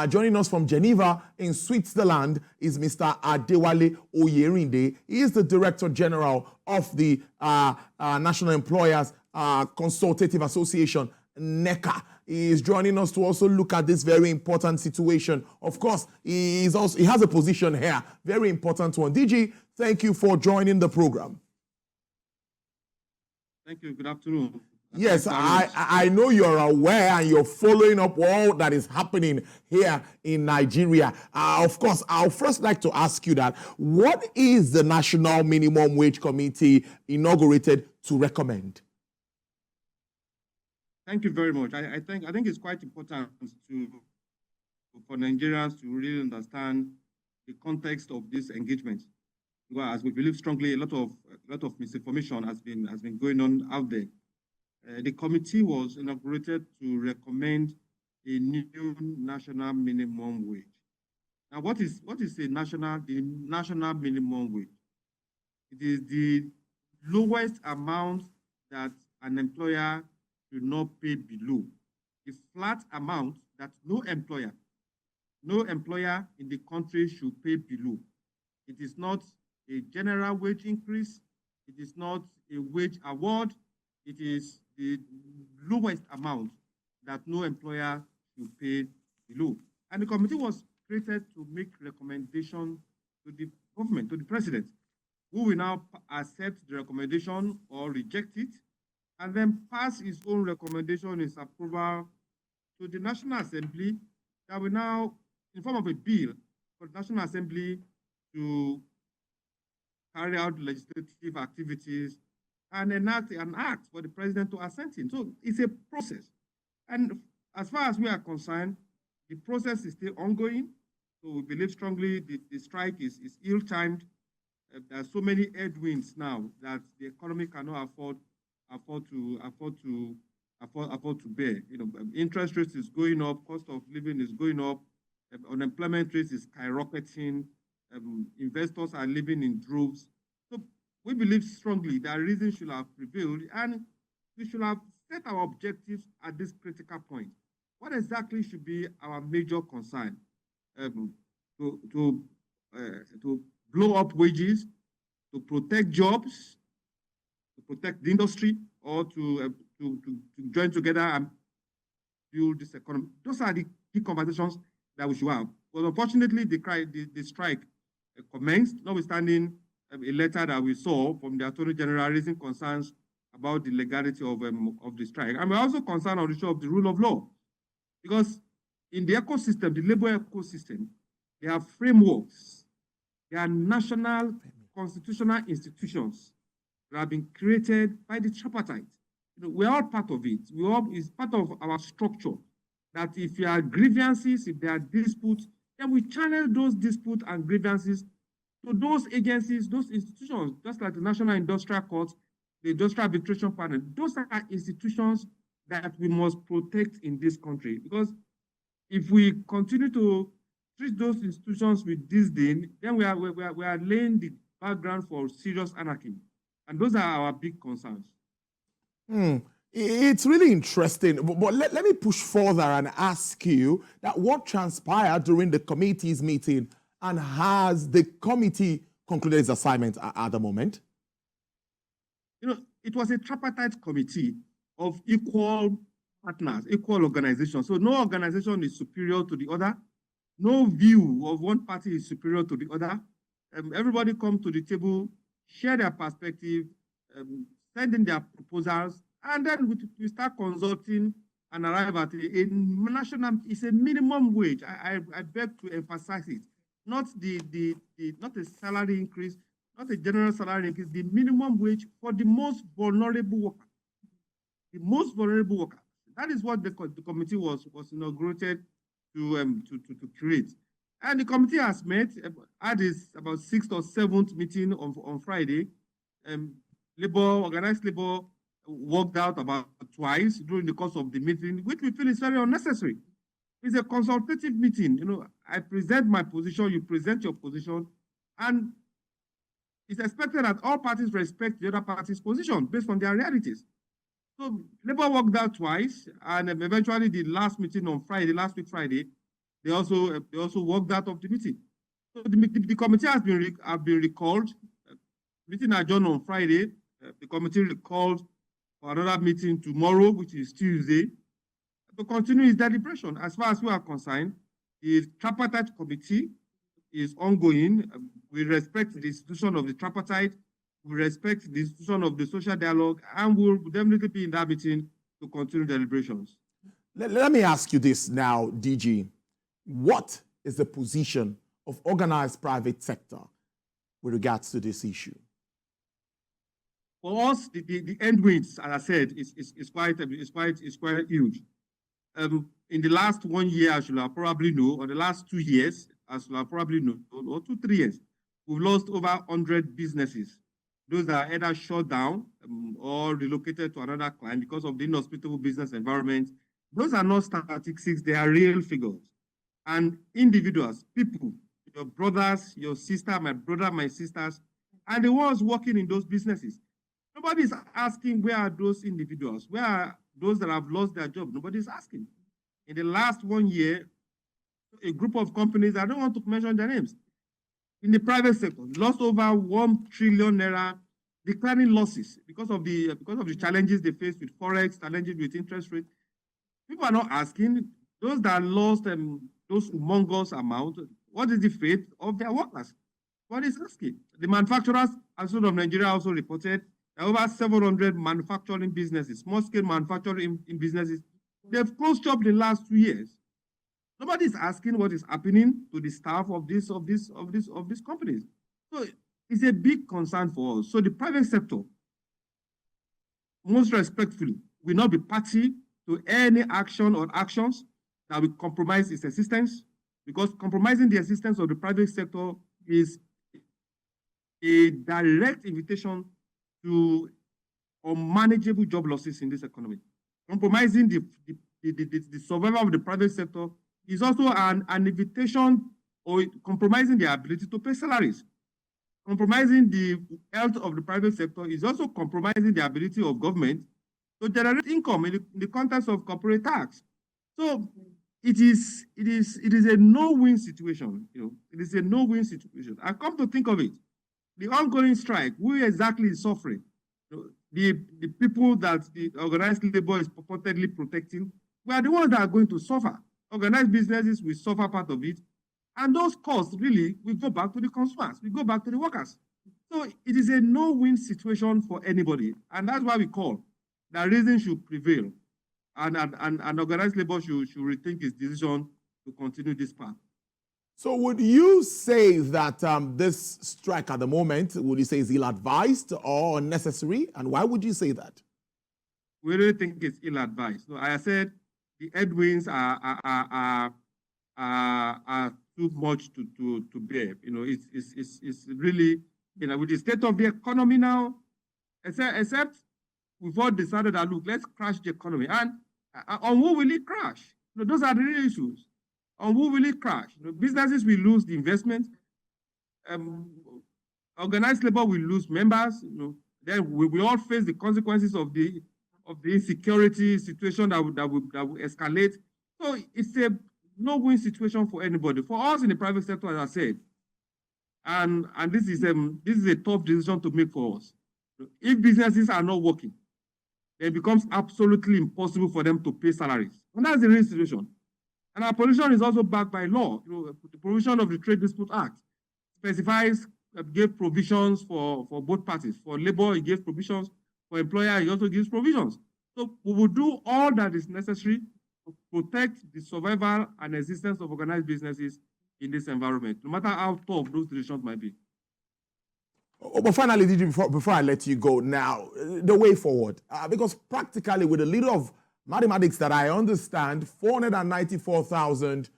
Joining us from Geneva in Switzerland is Mr. Adewale Oyerinde. He is the Director General of the National Employers Consultative Association, NECA. He is joining us to also look at this very important situation. Of course, he has a position here, very important one. DG, thank you for joining the program. Thank you. Good afternoon. Yes, I know you're aware and you're following up all that is happening here in Nigeria. Of course, I'll first like to ask you that, what is the National Minimum Wage Committee inaugurated to recommend? Thank you very much. I think it's quite important for Nigerians to really understand the context of this engagement. Well, as we believe strongly, a lot of misinformation has been going on out there. The committee was inaugurated to recommend a new national minimum wage. Now, what is the national minimum wage? It is the lowest amount that an employer should not pay below. The flat amount that no employer in the country should pay below. It is not a general wage increase. It is not a wage award. It is the lowest amount that no employer should pay below. And the committee was created to make recommendations to the government, to the president, who will now accept the recommendation or reject it, and then pass his own recommendation, his approval to the National Assembly, that will now, in form of a bill for the National Assembly to carry out legislative activities and enact an act for the president to assent in. So it's a process. And as far as we are concerned, the process is still ongoing. So we believe strongly the strike is ill-timed. There are so many headwinds now that the economy cannot afford to bear. You know, interest rates is going up, cost of living is going up, unemployment rate is skyrocketing, investors are living in droves. So we believe strongly that reason should have prevailed, and we should have set our objectives at this critical point. What exactly should be our major concern? To blow up wages, to protect jobs, to protect the industry, or to join together and build this economy. Those are the key conversations that we should have. But unfortunately, the strike commenced, notwithstanding a letter that we saw from the Attorney General raising concerns about the legality of the strike. And we're also concerned on the issue of the rule of law, because in the ecosystem, the labor ecosystem, there are frameworks, there are national constitutional institutions that have been created by the tripartite. You know, we're all part of it. It's part of our structure that if there are grievances, if there are disputes, then we channel those disputes and grievances to those agencies, those institutions, just like the National Industrial Court, the Industrial Arbitration Panel. Those are institutions that we must protect in this country, because if we continue to treat those institutions with disdain, then we are laying the background for serious anarchy. And those are our big concerns. It's really interesting, but let me push further and ask you that what transpired during the committee's meeting, and has the committee concluded its assignment at the moment? You know, it was a tripartite committee of equal partners, equal organizations. So no organization is superior to the other. No view of one party is superior to the other. Everybody come to the table, share their perspective, send in their proposals, and then we start consulting and arrive at a national, it's a minimum wage. I beg to emphasize it. Not not a salary increase, not a general salary increase, the minimum wage for the most vulnerable worker. The most vulnerable worker. That is what the committee was inaugurated to create. And the committee has met, had its about 6th or 7th meeting on Friday. Organized labor worked out about twice during the course of the meeting, which we feel is very unnecessary. It's a consultative meeting. You know, I present my position, you present your position, and it's expected that all parties respect the other party's position based on their realities. So labor worked out twice, and eventually the last meeting on Friday, last week Friday, They also walked out of the meeting. So the committee have been recalled. Meeting adjourned on Friday. The committee recalled for another meeting tomorrow, which is Tuesday, to continue its deliberation. As far as we are concerned, the tripartite committee is ongoing. We respect the institution of the tripartite. We respect the institution of the social dialogue, and we'll definitely be in that meeting to continue deliberations. Let me ask you this now, DG. What is the position of organized private sector with regards to this issue? For us, the headwinds, as I said, is quite huge. In the last 1 year, as you will probably know, or the last 2 years, as you will probably know, or 2-3 years, we've lost over 100 businesses. Those that are either shut down or relocated to another client because of the inhospitable business environment. Those are not statistics, they are real figures. And individuals, people, your brothers, your sister, my brother, my sisters, and the ones working in those businesses. Nobody is asking where are those individuals, where are those that have lost their job. Nobody is asking. In the last 1 year, a group of companies, I don't want to mention their names, in the private sector, lost over 1 trillion naira, declining losses because of the challenges they face with forex, challenges with interest rate. People are not asking. Those that lost those humongous amount, what is the fate of their workers? What is asking? The Manufacturers Association of Nigeria also reported that over 700 manufacturing businesses, small-scale manufacturing businesses, they've closed shop in the last 2 years. Nobody is asking what is happening to the staff of these companies. So it's a big concern for us. So the private sector, most respectfully, will not be party to any action or actions that will compromise its existence, because compromising the existence of the private sector is a direct invitation to unmanageable job losses in this economy. Compromising the survival of the private sector is also an invitation, or compromising the ability to pay salaries. Compromising the health of the private sector is also compromising the ability of government to generate income in the context of corporate tax. So it is a no-win situation. It is a no-win situation. I come to think of it, the ongoing strike, who exactly is suffering? The people that the organized labor is purportedly protecting, we are the ones that are going to suffer. Organized businesses will suffer part of it, and those costs really will go back to the consumers, we go back to the workers. So it is a no-win situation for anybody, and that's why we call that reason should prevail, and organized labor should rethink its decision to continue this path. So would you say that this strike at the moment, would you say is ill-advised or unnecessary? And why would you say that? We really think it's ill-advised. So I said the headwinds are too much to bear. It's really, with the state of the economy now, except we've all decided that, look, let's crash the economy. And on who will it crash? Those are the real issues. On who will it crash? Businesses will lose the investment. Organized labor will lose members. Then we will all face the consequences of the insecurity situation that will escalate. So it's a no-win situation for anybody. For us in the private sector, as I said, and this is a tough decision to make for us. If businesses are not working, then it becomes absolutely impossible for them to pay salaries. And that's the real situation. And our position is also backed by law. The provision of the Trade Dispute Act specifies, gave provisions for both parties. For labor, it gives provisions. For employer, it also gives provisions. So we will do all that is necessary to protect the survival and existence of organized businesses in this environment, no matter how tough those decisions might be. But finally, before I let you go now, the way forward, because practically with a little of mathematics that I understand, 494,000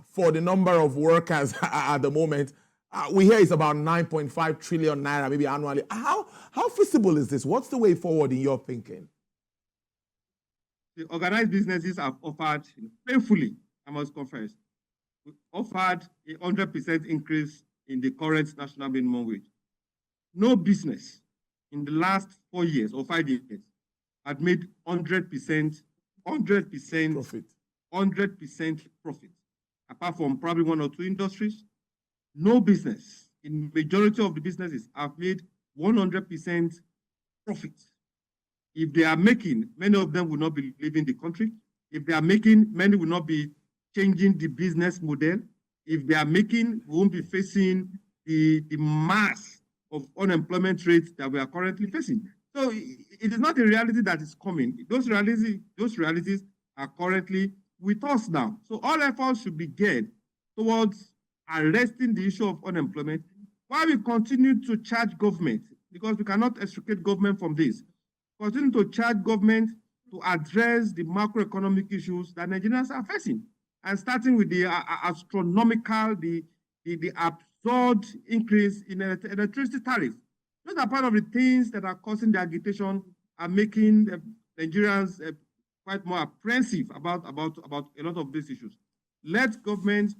for the number of workers at the moment, we hear it's about 9.5 trillion naira, maybe annually. How feasible is this? What's the way forward in your thinking? The organized businesses have offered, painfully, I must confess, offered a 100% increase in the current national minimum wage. No business in the last 4 years or 5 years had made 100% profit. 100% profit. apart from probably one or two industries. No business, in majority of the businesses, have made 100% profit. If they are making, many of them will not be leaving the country. If they are making, many will not be changing the business model. If they are making, we won't be facing the mass of unemployment rates that we are currently facing. So it is not a reality that is coming. Those realities are currently with us now. So all efforts should be geared towards arresting the issue of unemployment while we continue to charge government, because we cannot extricate government from this. Continue to charge government to address the macroeconomic issues that Nigerians are facing, and starting with the astronomical, the absurd increase in electricity tariffs. Those are part of the things that are causing the agitation and making Nigerians quite more apprehensive about a lot of these issues. Let government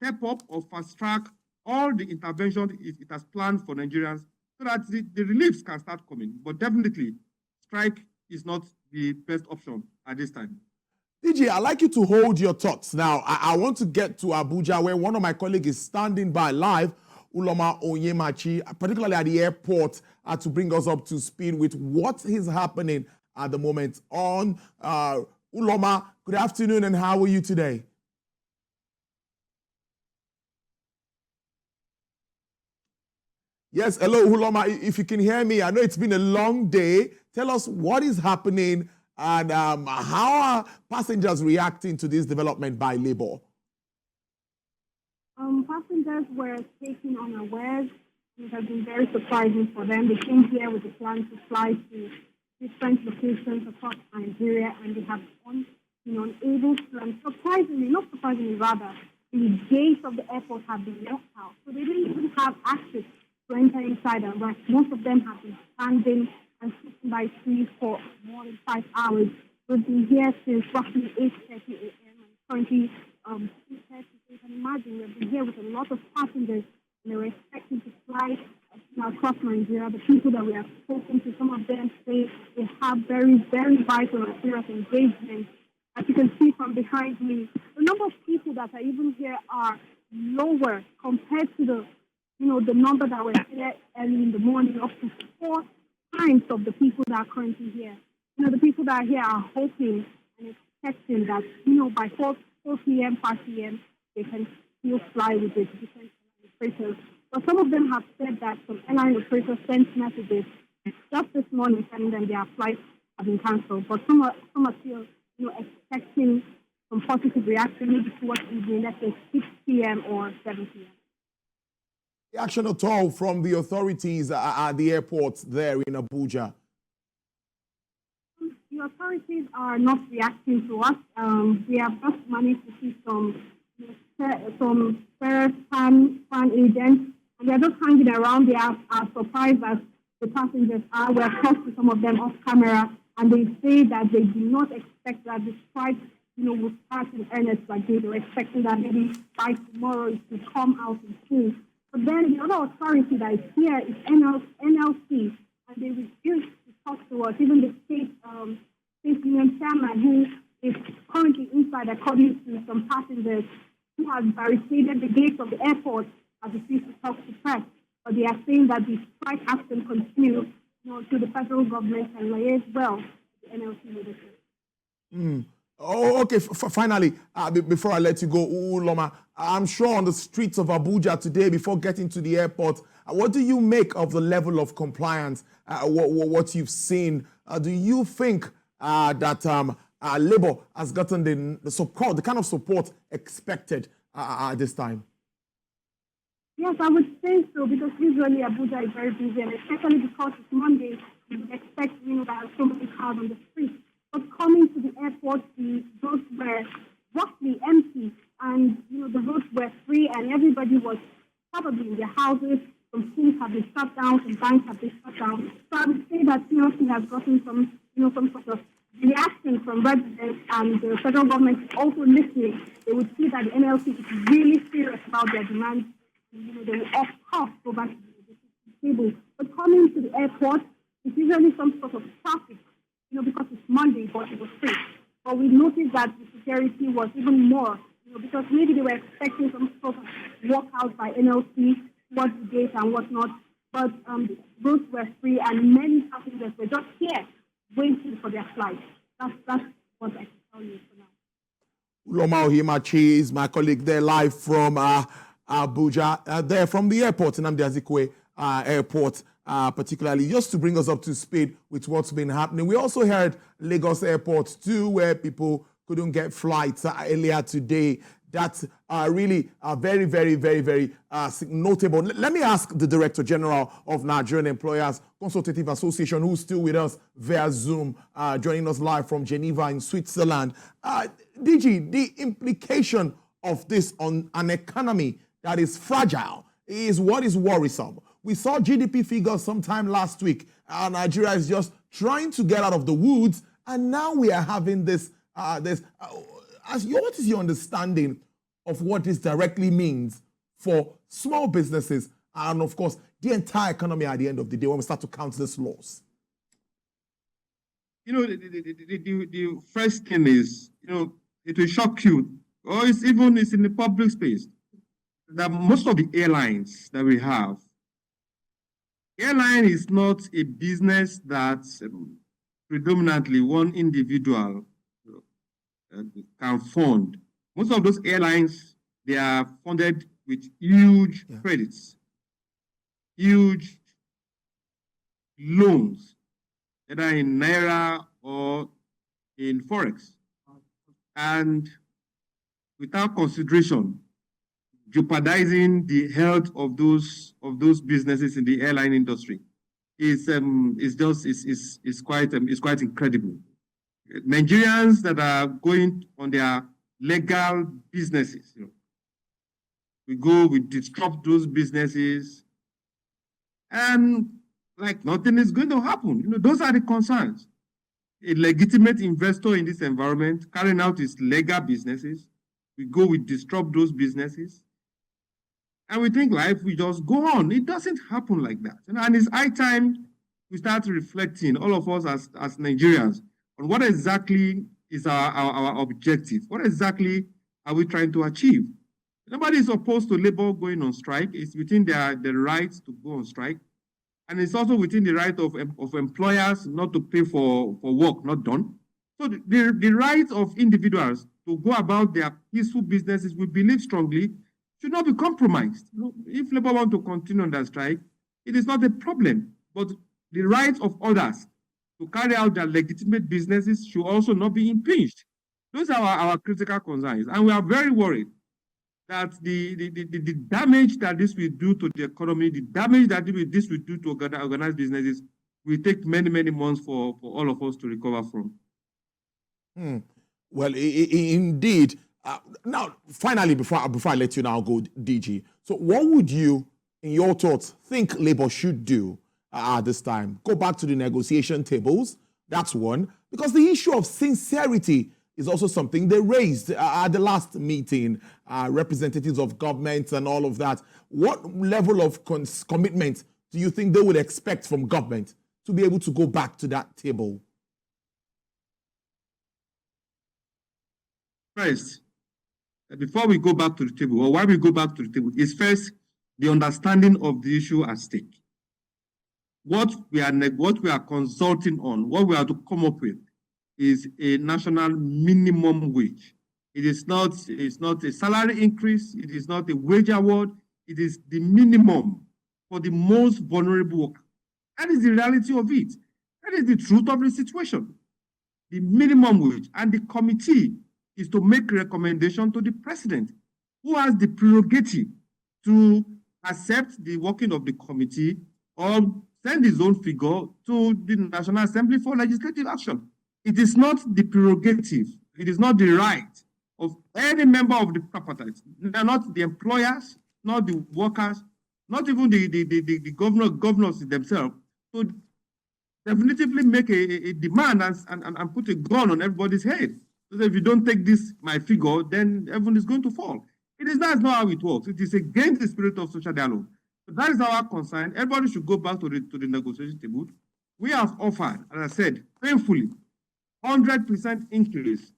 step up or fast track all the interventions it has planned for Nigerians so that the reliefs can start coming. But definitely, strike is not the best option at this time. DG, I'd like you to hold your thoughts. Now, I want to get to Abuja, where one of my colleagues is standing by live, Uloma Onyemachi, particularly at the airport, to bring us up to speed with what is happening at the moment. Uloma, good afternoon, and how are you today? Yes, hello, Uloma. If you can hear me, I know it's been a long day. Tell us what is happening and how are passengers reacting to this development by Labour? Passengers were taken unawares. It has been very surprising for them. They came here with a plan to fly to different locations across Nigeria, and they have been unable to. And surprisingly, not surprisingly rather, the gates of the airport have been locked out. So they didn't even have access to enter inside and rest. Most of them have been standing and sitting by trees for more than 5 hours. We've been here since roughly 8:30 a.m. and currently 2:30. So you can imagine we've been here with a lot of passengers, and they were expecting to fly across Nigeria. The people that we have spoken to, some of them say they have very, very vital and serious engagement. As you can see from behind me, the number of people that are even here are lower compared to the number that were here early in the morning, up to 4 times of the people that are currently here. The people that are here are hoping and expecting that, by 4 p.m., 5 p.m., they can still fly with the different operators. But some of them have said that some airline operators sent messages just this morning telling them their flights have been cancelled. But some are still, expecting some positive reaction, maybe towards evening, let's say 6 p.m. or 7 p.m. Reaction at all from the authorities at the airport there in Abuja? The authorities are not reacting to us. We have just managed to see some fan agents, and they're just hanging around. They are surprised as the passengers are. We have talked to some of them off camera, and they say that they do not expect that the strike, will start in earnest like they were expecting that maybe by tomorrow it will come out in full. But then the other authority that is here is NLC, and they refuse to talk to us. Even the state union chairman, who is currently inside, according to some passengers, who has barricaded the gates of the airport as refused to talk to press. But they are saying that the strike action continues, to the federal government and liaise well with the NLC leadership. Oh, okay. Finally, before I let you go, Uloma, I'm sure on the streets of Abuja today, before getting to the airport, what do you make of the level of compliance, what you've seen? Do you think that Labour has gotten the support, the kind of support expected at this time? Yes, I would say so, because usually Abuja is very busy, and especially because it's Monday, you would expect, that so many cars on the streets. But coming to the airport, the roads were roughly empty, and the roads were free, and everybody was probably in their houses. Some schools have been shut down, some banks have been shut down. So I would say that NLC has gotten some sort of reaction from residents, and the federal government is also listening. They would see that the NLC is really serious about their demands. They will of course go back to the table. But coming to the airport, it's usually some sort of traffic, because it's Monday, but it was free. But we noticed that the security was even more because maybe they were expecting some sort of workout by NLC, what the date and whatnot, but roads were free and many passengers were just here waiting for their flight. That's what I can tell you for now. Uloma Ohimachi is my colleague there live from Abuja, there from the airport, Nnamdi Azikiwe Airport, particularly, just to bring us up to speed with what's been happening. We also heard Lagos Airport too, where people couldn't get flights earlier today. That's really very, very, very, very notable. Let me ask the Director General of Nigerian Employers Consultative Association, who's still with us via Zoom, joining us live from Geneva in Switzerland. DG, the implication of this on an economy that is fragile is what is worrisome. We saw GDP figures sometime last week. Nigeria is just trying to get out of the woods, and now we are having this. What is your understanding of what this directly means for small businesses and, of course, the entire economy at the end of the day when we start to count this loss? The first thing is, it will shock you, or it's in the public space, that most of the airlines that we have, airline is not a business that predominantly one individual can fund. Most of those airlines, they are funded with huge credits, huge loans, either in Naira or in Forex. And without consideration, jeopardizing the health of those businesses in the airline industry is quite incredible. Nigerians that are going on their legal businesses, we disrupt those businesses, and like nothing is going to happen. Those are the concerns. A legitimate investor in this environment carrying out his legal businesses, we disrupt those businesses, and we think life will just go on. It doesn't happen like that. And it's high time we start reflecting, all of us as Nigerians, on what exactly is our objective. What exactly are we trying to achieve? Nobody is opposed to labor going on strike. It's within their rights to go on strike. And it's also within the right of employers not to pay for work not done. So the right of individuals to go about their peaceful businesses, we believe strongly, should not be compromised. If labor want to continue on that strike, it is not a problem. But the rights of others to carry out their legitimate businesses should also not be impinged. Those are our critical concerns. And we are very worried that the damage that this will do to the economy, the damage that this will do to organized businesses, will take many, many months for all of us to recover from. Well, indeed. Now, finally, before I let you now go, DG, so what would you, in your thoughts, think Labour should do at this time? Go back to the negotiation tables, that's one, because the issue of sincerity is also something they raised at the last meeting, representatives of government and all of that. What level of commitment do you think they would expect from government to be able to go back to that table? First, before we go back to the table, or why we go back to the table, is first the understanding of the issue at stake. What we are consulting on, what we have to come up with, is a national minimum wage. It's not a salary increase. It is not a wage award. It is the minimum for the most vulnerable worker. That is the reality of it. That is the truth of the situation. The minimum wage, and the committee is to make recommendation to the president, who has the prerogative to accept the working of the committee or send his own figure to the National Assembly for legislative action. It is not the prerogative, it is not the right of any member of the tripartite, not the employers, not the workers, not even the governors themselves, to definitively make a demand and put a gun on everybody's head. So that if you don't take this, my figure, then everyone is going to fall. That's not how it works. It is against the spirit of social dialogue. So that is our concern. Everybody should go back to the negotiation table. We have offered, as I said, painfully, 100% increase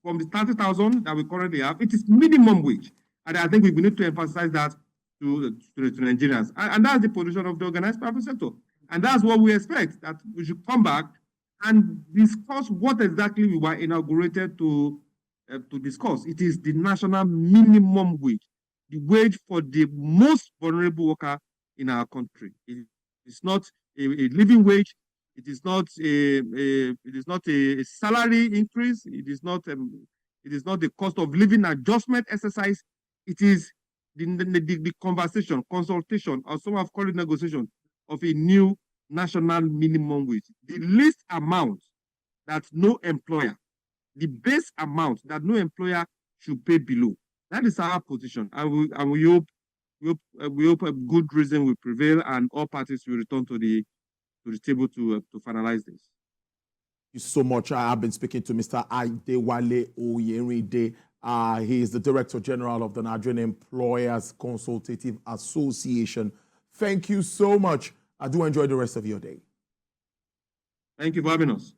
from the 30,000 that we currently have, it is minimum wage. And I think we need to emphasize that to Nigerians. And that's the position of the organized private sector. And that's what we expect, that we should come back and discuss what exactly we were inaugurated to discuss. It is the national minimum wage, the wage for the most vulnerable worker in our country. It is not a living wage. It is not a salary increase. It is not the cost of living adjustment exercise. It is the conversation, consultation, or some have called it negotiation of a new national minimum wage. The least amount that no employer, the base amount that no employer should pay below. That is our position, and we hope a good reason will prevail, and all parties will return to the table to finalize this. Thank you so much. I have been speaking to Mr. Adewale Oyerinde. He is the Director General of the Nigerian Employers Consultative Association. Thank you so much. I do enjoy the rest of your day. Thank you for having us.